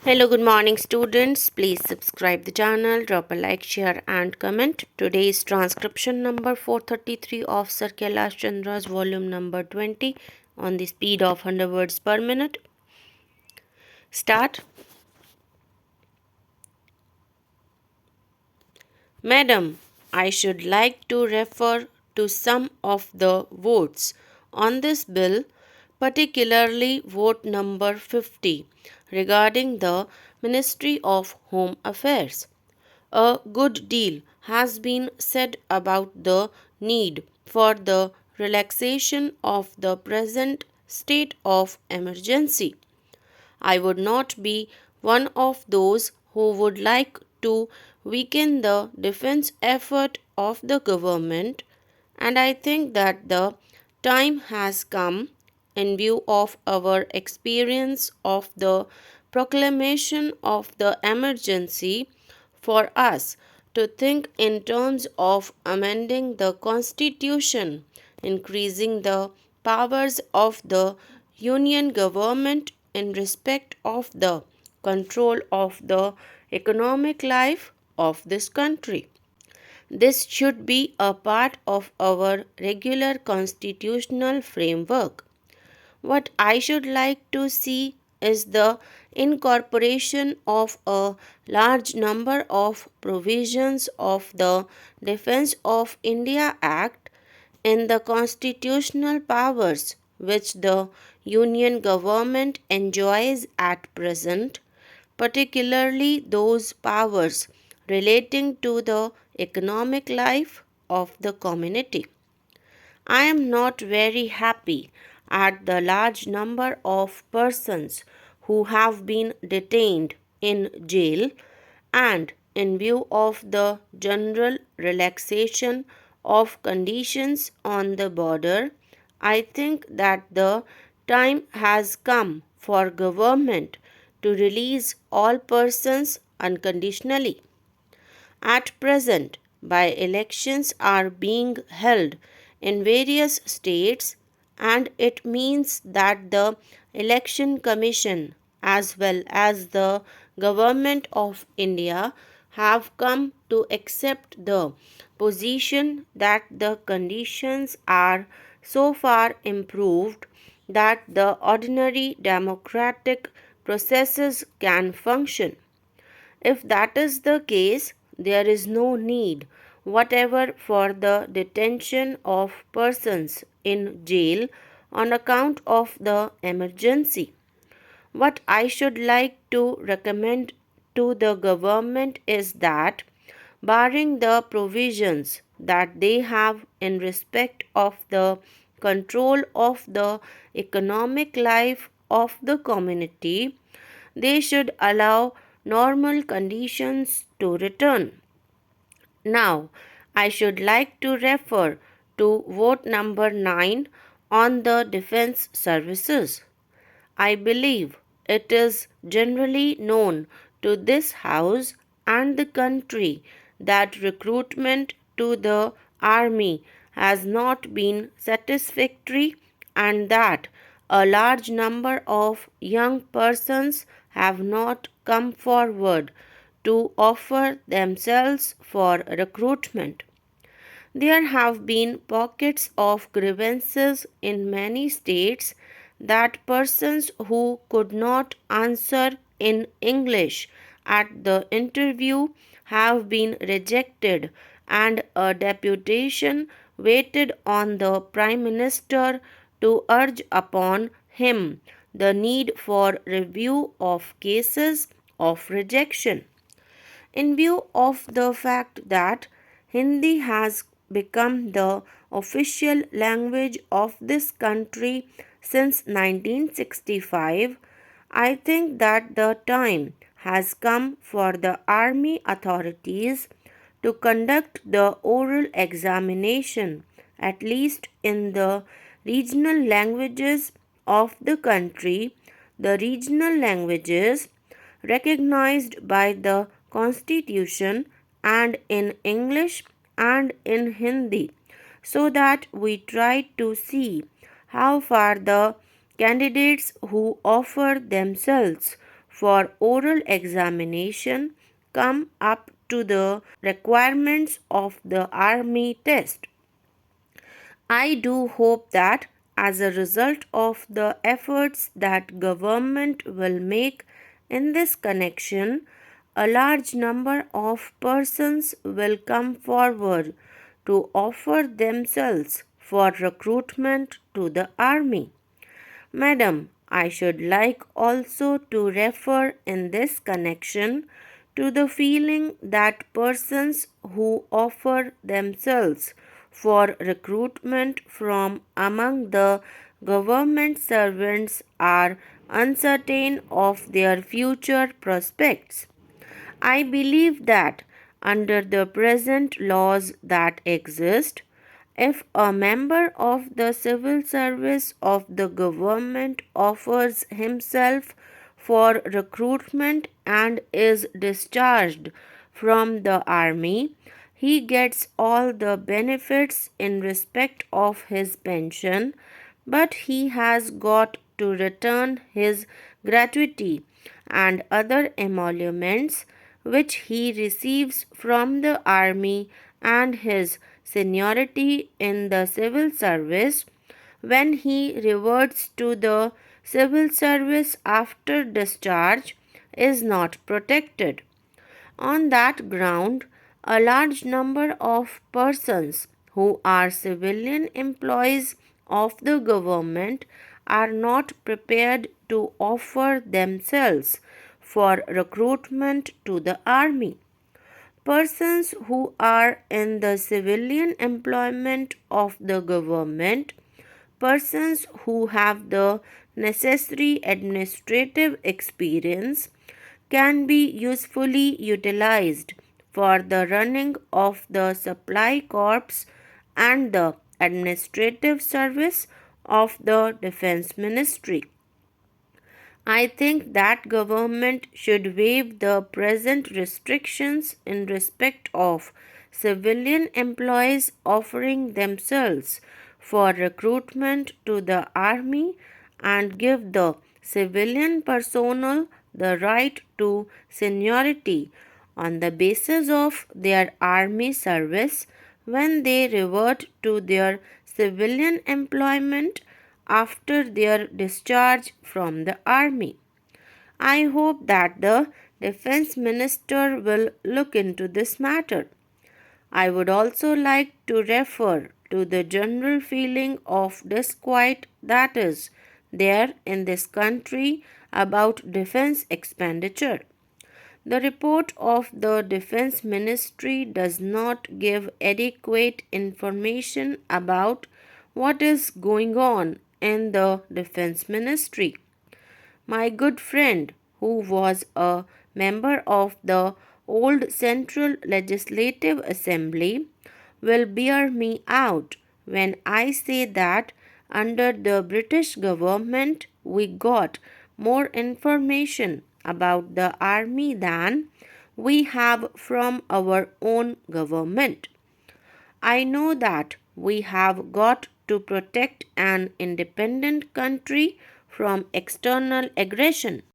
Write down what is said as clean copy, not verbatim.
Hello, good morning, students. Please subscribe the channel, drop a like, share, and comment. Today's transcription number 433 of Sir Kailash Chandra's volume number 20 on the speed of 100 words per minute. Start. Madam, I should like to refer to some of the votes on this bill, particularly vote number 50 regarding the Ministry of Home Affairs. A good deal has been said about the need for the relaxation of the present state of emergency. I would not be one of those who would like to weaken the defense effort of the government, and I think that the time has come, in view of our experience of the proclamation of the emergency, for us to think in terms of amending the Constitution, increasing the powers of the Union government in respect of the control of the economic life of this country. This should be a part of our regular constitutional framework. What I should like to see is the incorporation of a large number of provisions of the Defense of India Act in the constitutional powers which the Union government enjoys at present, particularly those powers relating to the economic life of the community. I am not very happy at the large number of persons who have been detained in jail, and in view of the general relaxation of conditions on the border, I think that the time has come for government to release all persons unconditionally. At present, by-elections are being held in various states, and it means that the Election Commission as well as the Government of India have come to accept the position that the conditions are so far improved that the ordinary democratic processes can function. If that is the case, there is no need whatever for the detention of persons in jail on account of the emergency. What I should like to recommend to the government is that, barring the provisions that they have in respect of the control of the economic life of the community, they should allow normal conditions to return. Now, I should like to refer to vote number 9 on the defense services. I believe it is generally known to this House and the country that recruitment to the army has not been satisfactory, and that a large number of young persons have not come forward to offer themselves for recruitment. There have been pockets of grievances in many states that persons who could not answer in English at the interview have been rejected, and a deputation waited on the Prime Minister to urge upon him the need for review of cases of rejection. In view of the fact that Hindi has become the official language of this country since 1965, I think that the time has come for the army authorities to conduct the oral examination, at least in the regional languages of the country, the regional languages recognized by the Constitution, and in English and in Hindi, so that we try to see how far the candidates who offer themselves for oral examination come up to the requirements of the army test. I do hope that as a result of the efforts that government will make in this connection, a large number of persons will come forward to offer themselves for recruitment to the army. Madam, I should like also to refer in this connection to the feeling that persons who offer themselves for recruitment from among the government servants are uncertain of their future prospects. I believe that under the present laws that exist, if a member of the civil service of the government offers himself for recruitment and is discharged from the army, he gets all the benefits in respect of his pension, but he has got to return his gratuity and other emoluments which he receives from the army and his seniority in the civil service when he reverts to the civil service after discharge is not protected. On that ground, a large number of persons who are civilian employees of the government are not prepared to offer themselves for recruitment to the army. Persons who are in the civilian employment of the government, persons who have the necessary administrative experience, can be usefully utilized for the running of the supply corps and the administrative service of the defense ministry. I think that government should waive the present restrictions in respect of civilian employees offering themselves for recruitment to the army and give the civilian personnel the right to seniority on the basis of their army service when they revert to their civilian employment after their discharge from the army. I hope that the defense minister will look into this matter. I would also like to refer to the general feeling of disquiet that is there in this country about defense expenditure. The report of the Defense Ministry does not give adequate information about what is going on in the Defense Ministry. My good friend, who was a member of the old Central Legislative Assembly, will bear me out when I say that under the British government we got more information about the army than we have from our own government. I know that we have got to protect an independent country from external aggression.